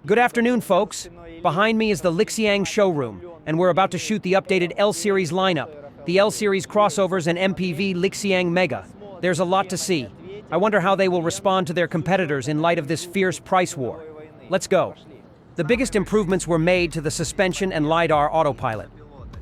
Good afternoon, folks. Behind me is the Lixiang showroom, and we're about to shoot the updated L-Series lineup, the L-Series crossovers and MPV Lixiang Mega. There's a lot to see. I wonder how they will respond to their competitors in light of this fierce price war. Let's go. The biggest improvements were made to the suspension and lidar autopilot.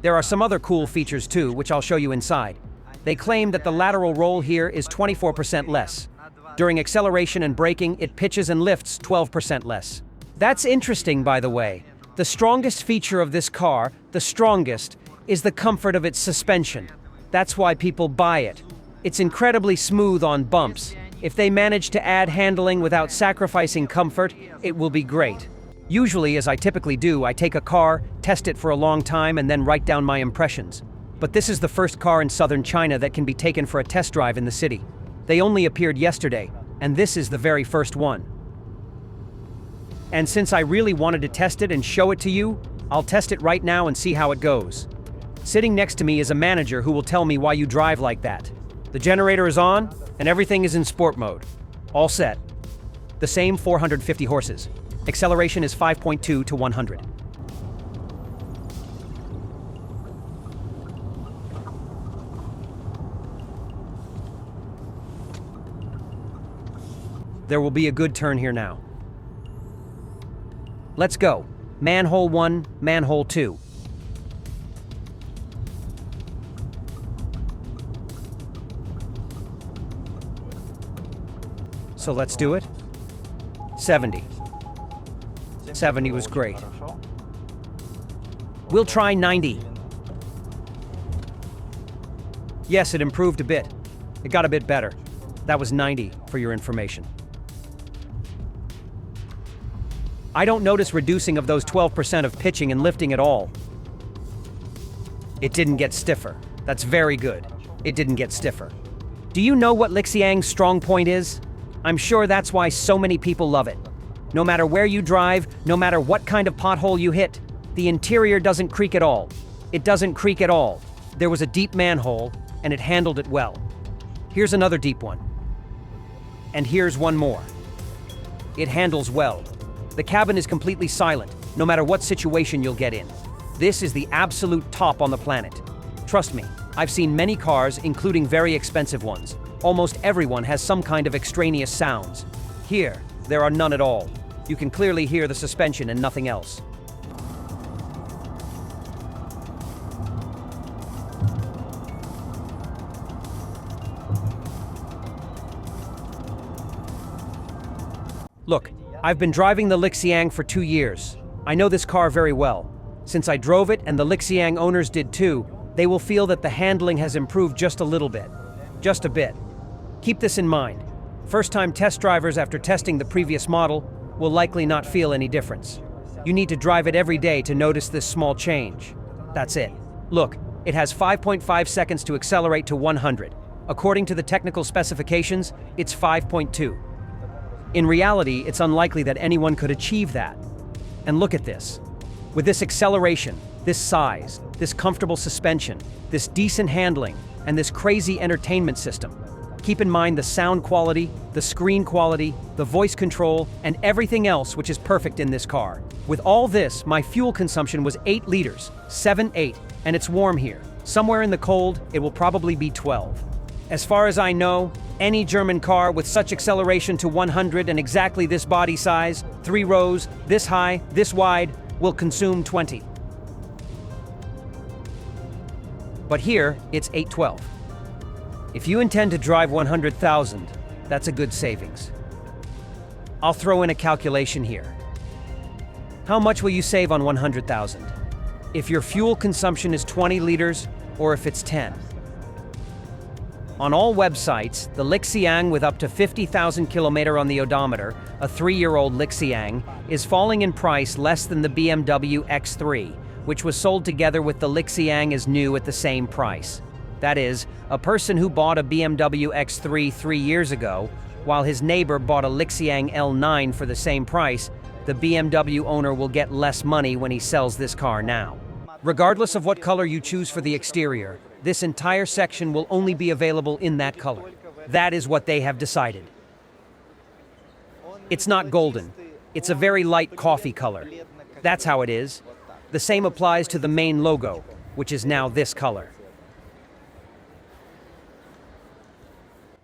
There are some other cool features too, which I'll show you inside. They claim that the lateral roll here is 24% less. During acceleration and braking, it pitches and lifts 12% less. That's interesting, by the way. The strongest feature of this car, the strongest, is the comfort of its suspension. That's why people buy it. It's incredibly smooth on bumps. If they manage to add handling without sacrificing comfort, it will be great. Usually, as I typically do, I take a car, test it for a long time, and then write down my impressions. But this is the first car in southern China that can be taken for a test drive in the city. They only appeared yesterday, and this is the very first one. And since I really wanted to test it and show it to you, I'll test it right now and see how it goes. Sitting next to me is a manager who will tell me why you drive like that. The generator is on, and everything is in sport mode. All set. The same 450 horses. Acceleration is 5.2 to 100. There will be a good turn here now. Let's go. Manhole 1, manhole 2. So let's do it. 70. 70 was great. We'll try 90. Yes, it improved a bit. It got a bit better. That was 90, for your information. I don't notice reducing of those 12% of pitching and lifting at all. It didn't get stiffer. That's very good. It didn't get stiffer. Do you know what Lixiang's strong point is? I'm sure that's why so many people love it. No matter where you drive, no matter what kind of pothole you hit, the interior doesn't creak at all. It doesn't creak at all. There was a deep manhole, and it handled it well. Here's another deep one. And here's one more. It handles well. The cabin is completely silent, no matter what situation you'll get in. This is the absolute top on the planet. Trust me, I've seen many cars, including very expensive ones. Almost everyone has some kind of extraneous sounds. Here, there are none at all. You can clearly hear the suspension and nothing else. Look, I've been driving the Lixiang for 2 years. I know this car very well. Since I drove it and the Lixiang owners did too, they will feel that the handling has improved just a little bit. Just a bit. Keep this in mind. First-time test drivers after testing the previous model will likely not feel any difference. You need to drive it every day to notice this small change. That's it. Look, it has 5.5 seconds to accelerate to 100. According to the technical specifications, it's 5.2. In reality, it's unlikely that anyone could achieve that. And look at this. With this acceleration, this size, this comfortable suspension, this decent handling, and this crazy entertainment system, keep in mind the sound quality, the screen quality, the voice control, and everything else which is perfect in this car. With all this, my fuel consumption was 8 liters, 7-8, and it's warm here. Somewhere in the cold, it will probably be 12. As far as I know, any German car with such acceleration to 100 and exactly this body size, 3 rows, this high, this wide, will consume 20. But here, it's 812. If you intend to drive 100,000, that's a good savings. I'll throw in a calculation here. How much will you save on 100,000? If your fuel consumption is 20 liters, or if it's 10? On all websites, the Lixiang with up to 50,000 km on the odometer, a 3-year-old Lixiang, is falling in price less than the BMW X3, which was sold together with the Lixiang as new at the same price. That is, a person who bought a BMW X3 3 years ago, while his neighbor bought a Lixiang L9 for the same price, the BMW owner will get less money when he sells this car now. Regardless of what color you choose for the exterior, this entire section will only be available in that color. That is what they have decided. It's not golden. It's a very light coffee color. That's how it is. The same applies to the main logo, which is now this color.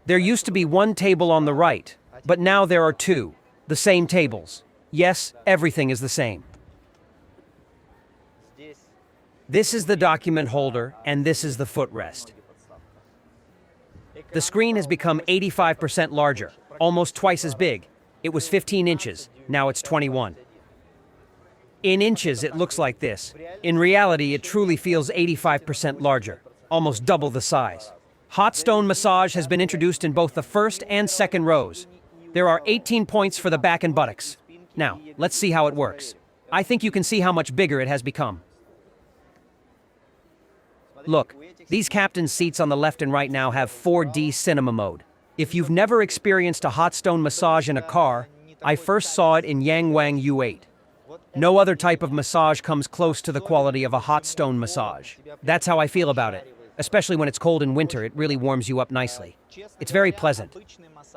There used to be one table on the right, but now there are two, the same tables. Yes, everything is the same. This is the document holder, and this is the footrest. The screen has become 85% larger, almost twice as big. It was 15 inches, now it's 21. In inches, it looks like this. In reality, it truly feels 85% larger, almost double the size. Hot stone massage has been introduced in both the first and second rows. There are 18 points for the back and buttocks. Now, let's see how it works. I think you can see how much bigger it has become. Look, these captain's seats on the left and right now have 4D cinema mode. If you've never experienced a hot stone massage in a car, I first saw it in Yangwang U8. No other type of massage comes close to the quality of a hot stone massage. That's how I feel about it. Especially when it's cold in winter, it really warms you up nicely. It's very pleasant.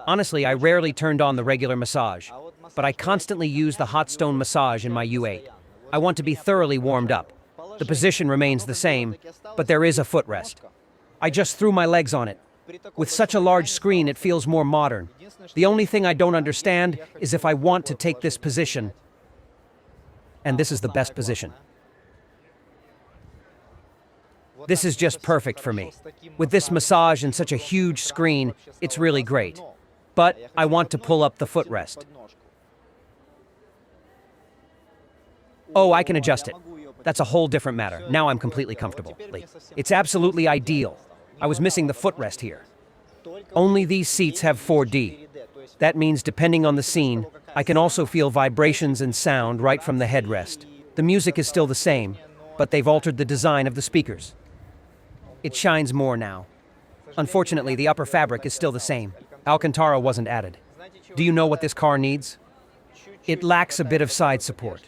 Honestly, I rarely turned on the regular massage, but I constantly use the hot stone massage in my U8. I want to be thoroughly warmed up. The position remains the same, but there is a footrest. I just threw my legs on it. With such a large screen, it feels more modern. The only thing I don't understand is if I want to take this position, and this is the best position. This is just perfect for me. With this massage and such a huge screen, it's really great. But I want to pull up the footrest. Oh, I can adjust it. That's a whole different matter. Now I'm completely comfortable. It's absolutely ideal. I was missing the footrest here. Only these seats have 4D. That means depending on the scene, I can also feel vibrations and sound right from the headrest. The music is still the same, but they've altered the design of the speakers. It shines more now. Unfortunately, the upper fabric is still the same. Alcantara wasn't added. Do you know what this car needs? It lacks a bit of side support.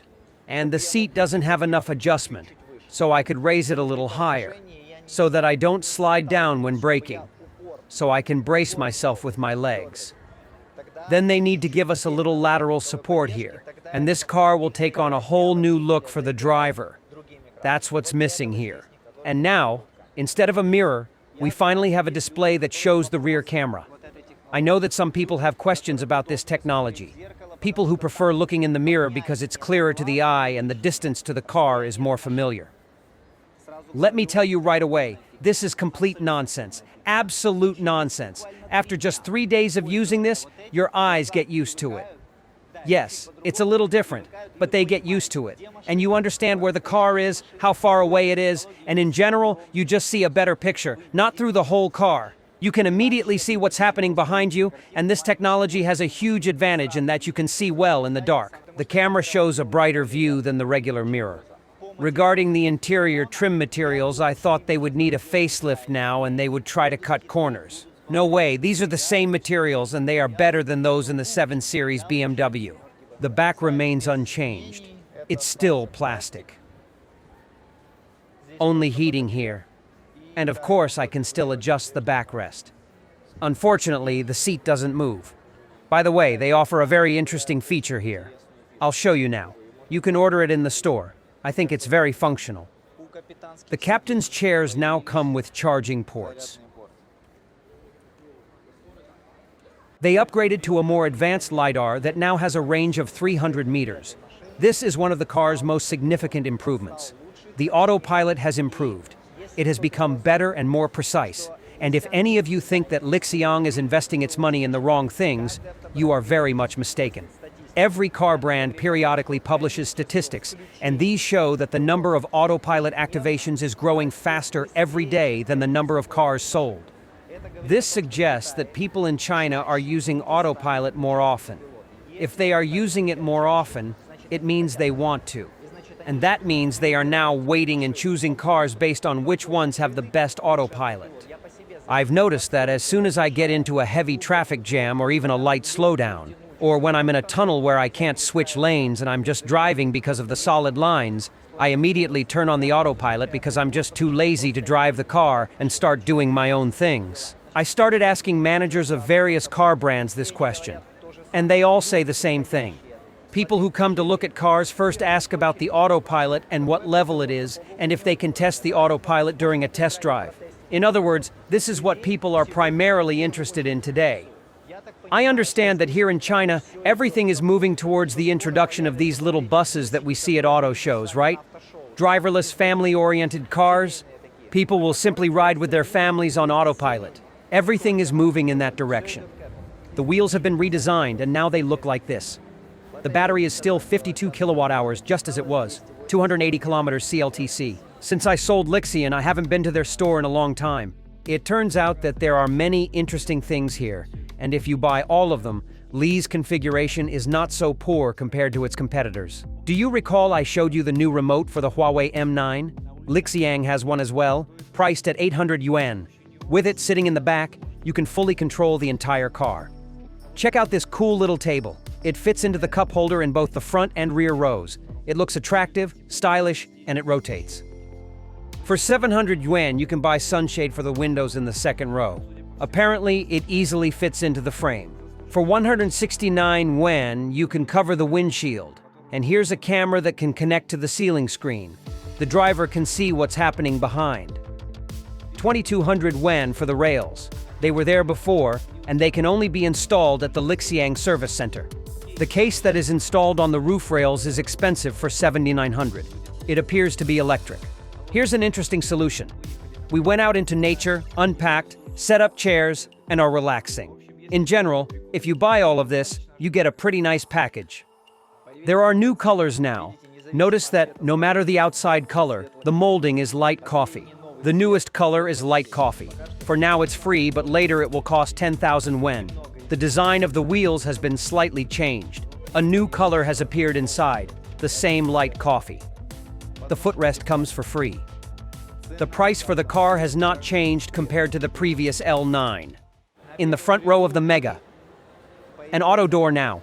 And the seat doesn't have enough adjustment, so I could raise it a little higher, so that I don't slide down when braking, so I can brace myself with my legs. Then they need to give us a little lateral support here, and this car will take on a whole new look for the driver. That's what's missing here. And now, instead of a mirror, we finally have a display that shows the rear camera. I know that some people have questions about this technology. People who prefer looking in the mirror because it's clearer to the eye and the distance to the car is more familiar. Let me tell you right away, this is complete nonsense. Absolute nonsense. After just 3 days of using this, your eyes get used to it. Yes, it's a little different, but they get used to it. And you understand where the car is, how far away it is, and in general, you just see a better picture, not through the whole car. You can immediately see what's happening behind you, and this technology has a huge advantage in that you can see well in the dark. The camera shows a brighter view than the regular mirror. Regarding the interior trim materials, I thought they would need a facelift now and they would try to cut corners. No way, these are the same materials and they are better than those in the 7 Series BMW. The back remains unchanged. It's still plastic. Only heating here. And of course, I can still adjust the backrest. Unfortunately, the seat doesn't move. By the way, they offer a very interesting feature here. I'll show you now. You can order it in the store. I think it's very functional. The captain's chairs now come with charging ports. They upgraded to a more advanced lidar that now has a range of 300 meters. This is one of the car's most significant improvements. The autopilot has improved. It has become better and more precise. And if any of you think that Lixiang is investing its money in the wrong things, you are very much mistaken. Every car brand periodically publishes statistics, and these show that the number of autopilot activations is growing faster every day than the number of cars sold. This suggests that people in China are using autopilot more often. If they are using it more often, it means they want to. And that means they are now weighting and choosing cars based on which ones have the best autopilot. I've noticed that as soon as I get into a heavy traffic jam or even a light slowdown, or when I'm in a tunnel where I can't switch lanes and I'm just driving because of the solid lines, I immediately turn on the autopilot because I'm just too lazy to drive the car and start doing my own things. I started asking managers of various car brands this question, and they all say the same thing. People who come to look at cars first ask about the autopilot and what level it is, and if they can test the autopilot during a test drive. In other words, this is what people are primarily interested in today. I understand that here in China, everything is moving towards the introduction of these little buses that we see at auto shows, right? Driverless, family-oriented cars. People will simply ride with their families on autopilot. Everything is moving in that direction. The wheels have been redesigned, and now they look like this. The battery is still 52 kilowatt hours, just as it was, 280 kilometers CLTC. Since I sold Lixiang, I haven't been to their store in a long time. It turns out that there are many interesting things here, and if you buy all of them, Li's configuration is not so poor compared to its competitors. Do you recall I showed you the new remote for the Huawei M9? Lixiang has one as well, priced at 800 yuan. With it sitting in the back, you can fully control the entire car. Check out this cool little table. It fits into the cup holder in both the front and rear rows. It looks attractive, stylish, and it rotates. For 700 yuan, you can buy sunshade for the windows in the second row. Apparently, it easily fits into the frame. For 169 yuan, you can cover the windshield. And here's a camera that can connect to the ceiling screen. The driver can see what's happening behind. 2,200 yuan for the rails. They were there before, and they can only be installed at the Lixiang service center. The case that is installed on the roof rails is expensive for 7,900. It appears to be electric. Here's an interesting solution. We went out into nature, unpacked, set up chairs, and are relaxing. In general, if you buy all of this, you get a pretty nice package. There are new colors now. Notice that no matter the outside color, the molding is light coffee. The newest color is light coffee. For now it's free, but later it will cost 10,000 yuan. The design of the wheels has been slightly changed. A new color has appeared inside, the same light coffee. The footrest comes for free. The price for the car has not changed compared to the previous L9. In the front row of the Mega. An auto door now.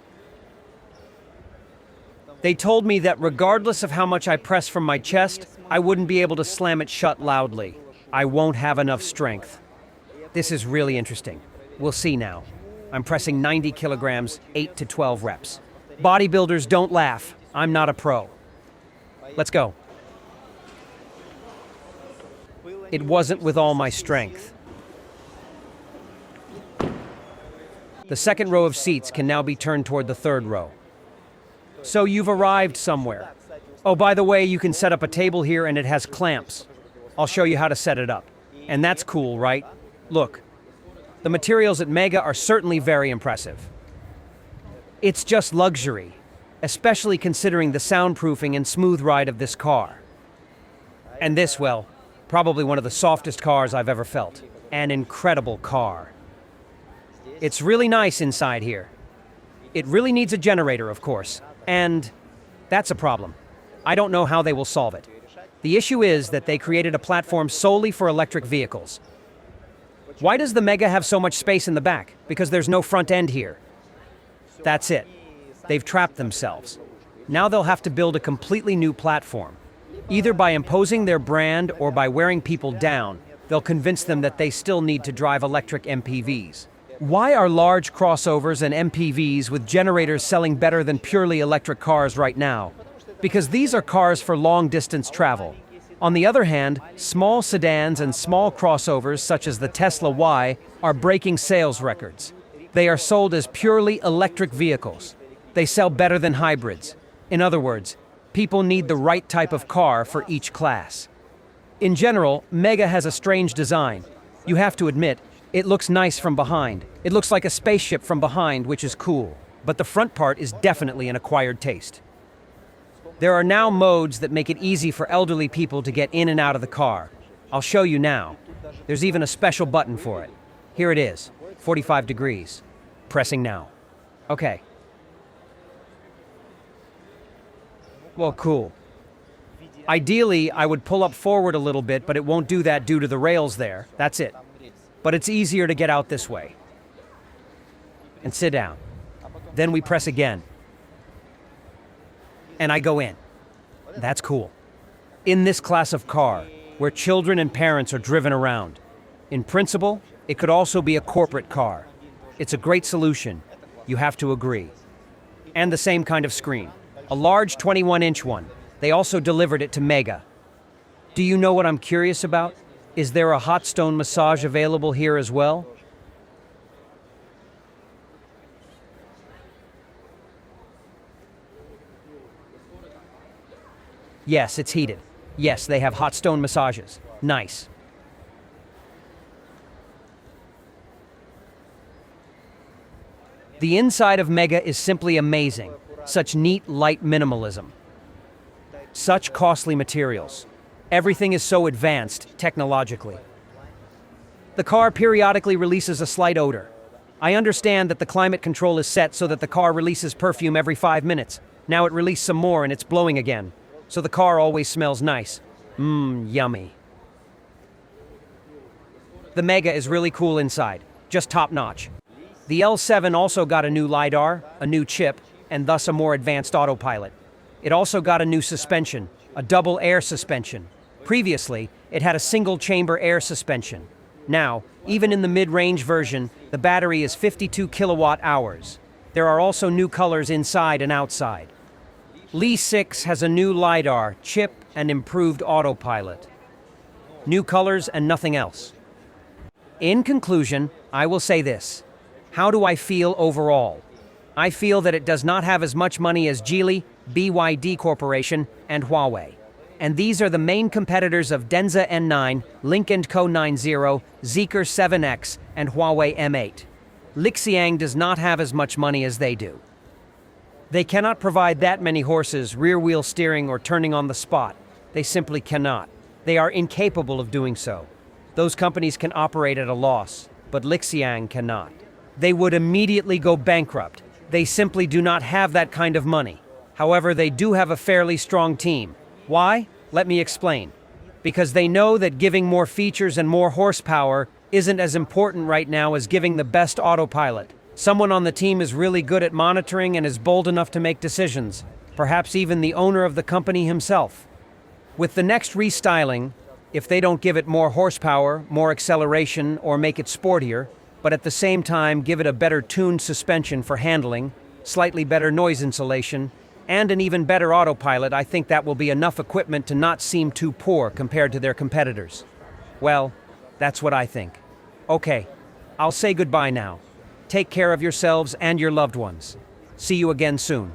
They told me that regardless of how much I press from my chest, I wouldn't be able to slam it shut loudly. I won't have enough strength. This is really interesting. We'll see now. I'm pressing 90 kilograms, 8 to 12 reps. Bodybuilders don't laugh. I'm not a pro. Let's go. It wasn't with all my strength. The second row of seats can now be turned toward the third row. So you've arrived somewhere. Oh, by the way, you can set up a table here and it has clamps. I'll show you how to set it up. And that's cool, right? Look, the materials at Mega are certainly very impressive. It's just luxury, especially considering the soundproofing and smooth ride of this car. And this, well, probably one of the softest cars I've ever felt. An incredible car. It's really nice inside here. It really needs a generator, of course, and that's a problem. I don't know how they will solve it. The issue is that they created a platform solely for electric vehicles. Why does the Mega have so much space in the back? Because there's no front end here. That's it. They've trapped themselves. Now they'll have to build a completely new platform. Either by imposing their brand or by wearing people down, they'll convince them that they still need to drive electric MPVs. Why are large crossovers and MPVs with generators selling better than purely electric cars right now? Because these are cars for long-distance travel. On the other hand, small sedans and small crossovers such as the Tesla Y are breaking sales records. They are sold as purely electric vehicles. They sell better than hybrids. In other words, people need the right type of car for each class. In general, Mega has a strange design. You have to admit, it looks nice from behind. It looks like a spaceship from behind, which is cool. But the front part is definitely an acquired taste. There are now modes that make it easy for elderly people to get in and out of the car. I'll show you now. There's even a special button for it. Here it is, 45 degrees. Pressing now. Okay. Well, cool. Ideally, I would pull up forward a little bit, but it won't do that due to the rails there. That's it. But it's easier to get out this way. And sit down. Then we press again. And I go in. That's cool. In this class of car, where children and parents are driven around, in principle, it could also be a corporate car. It's a great solution. You have to agree. And the same kind of screen. A large 21-inch one. They also delivered it to Mega. Do you know what I'm curious about? Is there a hot stone massage available here as well? Yes, it's heated. Yes, they have hot stone massages. Nice. The inside of Mega is simply amazing. Such neat, light minimalism. Such costly materials. Everything is so advanced, technologically. The car periodically releases a slight odor. I understand that the climate control is set so that the car releases perfume every 5 minutes. Now it released some more and it's blowing again. So the car always smells nice. Yummy. The Mega is really cool inside. Just top-notch. The L7 also got a new lidar, a new chip, and thus a more advanced autopilot. It also got a new suspension, a double air suspension. Previously, it had a single-chamber air suspension. Now, even in the mid-range version, the battery is 52 kilowatt-hours. There are also new colors inside and outside. Li6 has a new lidar, chip, and improved autopilot. New colors and nothing else. In conclusion, I will say this. How do I feel overall? I feel that it does not have as much money as Geely, BYD Corporation, and Huawei. And these are the main competitors of Denza N9, Lynk & Co 90, Zeekr 7X, and Huawei M8. Lixiang does not have as much money as they do. They cannot provide that many horses, rear-wheel steering, or turning on the spot. They simply cannot. They are incapable of doing so. Those companies can operate at a loss, but Lixiang cannot. They would immediately go bankrupt. They simply do not have that kind of money. However, they do have a fairly strong team. Why? Let me explain. Because they know that giving more features and more horsepower isn't as important right now as giving the best autopilot. Someone on the team is really good at monitoring and is bold enough to make decisions, perhaps even the owner of the company himself. With the next restyling, if they don't give it more horsepower, more acceleration, or make it sportier, but at the same time give it a better tuned suspension for handling, slightly better noise insulation, and an even better autopilot, I think that will be enough equipment to not seem too poor compared to their competitors. Well, that's what I think. Okay, I'll say goodbye now. Take care of yourselves and your loved ones. See you again soon.